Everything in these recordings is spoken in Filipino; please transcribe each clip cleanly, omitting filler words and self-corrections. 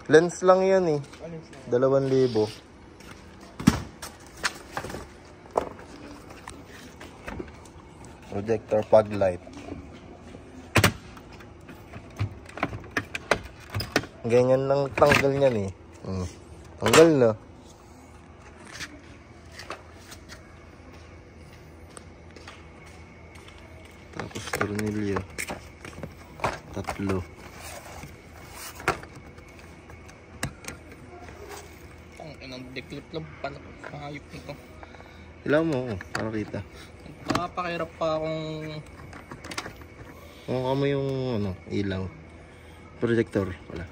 Lens lang yan eh. 2,000. Projector fog light. Ganyan lang tanggal niyan eh. Tanggal na. Tapos tornilyo. 3. Ang deklip lang pala. Pangayop nito. Ilaw mo, para kita. Nakapakirap pa akong... Kung mo yung ano, ilaw. Projector pala.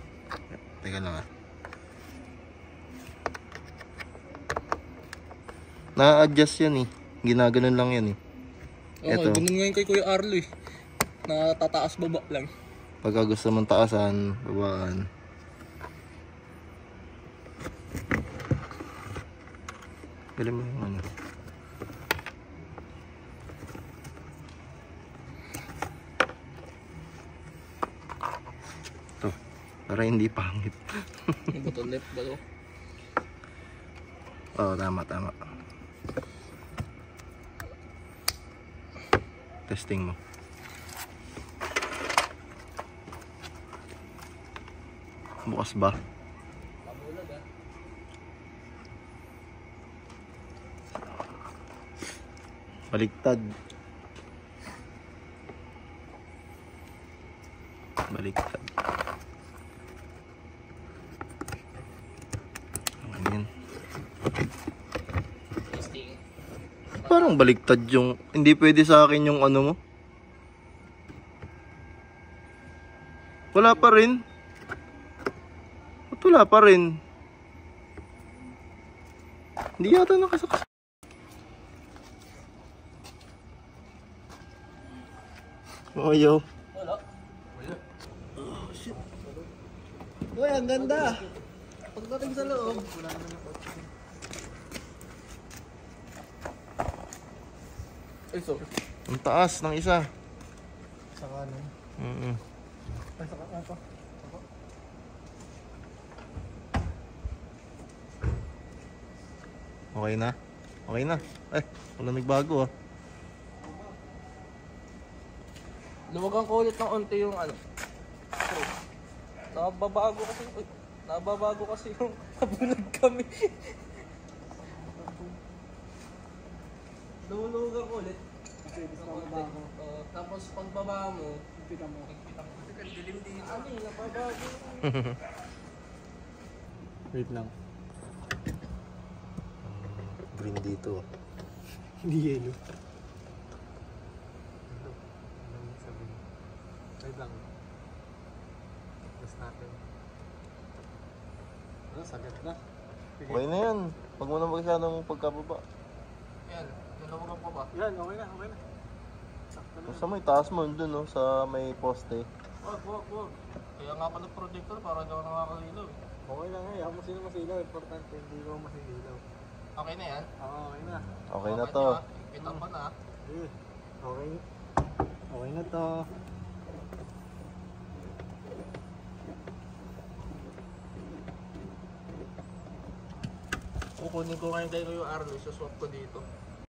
Teka lang ah. Na-adjust yan eh. Ginaganon lang yan eh. Oo, ganun ngayon kay Kuya Arlo eh. Natataas baba lang. Pagka gusto mong taasan, babaan. Galing mo yung ano. Ito, para hindi pangit. Button left ba ito? Oo, tama. Testing mo. Bukas ba? Baliktad. Ayan. Parang baliktad yung... Hindi pwede sa akin yung ano mo. Wala pa rin. Ba't wala pa rin? Hindi yata nakasakas. Ayaw. Wala. Oh, shit. Uy, ang ganda. Pagdating sa loob. Ay, sorry. Ang taas ng isa. Sa kanan. Ay, sa kanan pa. Okay na? Okay na. Wala nagbago ah. Lumagang ko ulit ng onti yung ano. So, nababago kasi yung nabunod kami. Lulugang ko ulit. Tapos pagbaba mo, kita mo. Dilim din. Ano yung nababago? Wait lang. Green dito. Hindi yellow. Wait lang. Tapos natin. Ano, sagat na. Sige. Okay na yan. Huwag mo na masyadong pagkababa. Yan, lulugang pa ba? Yan, okay na, okay na. Sakto na. Sa may taas mo dun no, sa may poste. Wag. Kaya nga pala projector para hindi ako nakakalilaw eh. Okay lang eh, ako sino masilaw. Importante, hindi ko masilaw. Okay na yan? Oo, okay na. Okay na to. Kita pa na. Okay. Okay na to. Kukunin ko ngayon kayo yung Arlo, swap ko dito.